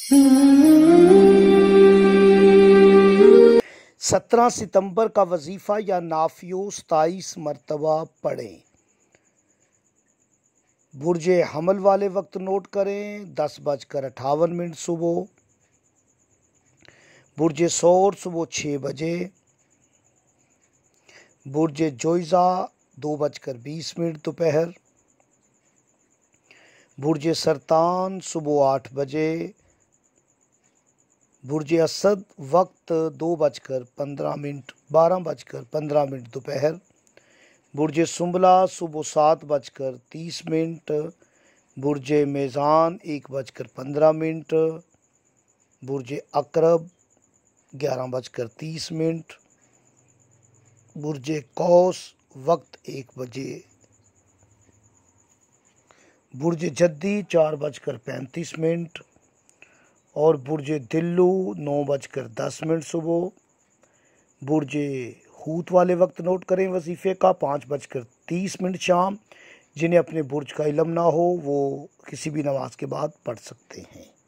17 सितंबर का वजीफ़ा या नाफियो 27 मरतबा पढ़ें। बुर्ज हमल वाले वक्त नोट करें 10:58 सुबह। बुर्ज सौर सुबह 6 बजे। बुर्ज जोइज़ा 2:20 दोपहर। बुर्ज सरतान सुबह 8 बजे। बुर्ज असद वक्त 12:15 दोपहर। बुर्ज सुंबला सुबह 7:30। बुर्ज मेज़ान 1:15। बुर्ज अकरब 11:30। बुर्ज कौस वक्त 1 बजे। बुर्ज जद्दी 4:35 और बुर्ज दिल्लू 9:10 सुबह। बुर्ज हूत वाले वक्त नोट करें वजीफ़े का 5:30 शाम। जिन्हें अपने बुर्ज का इल्म ना हो वो किसी भी नमाज के बाद पढ़ सकते हैं।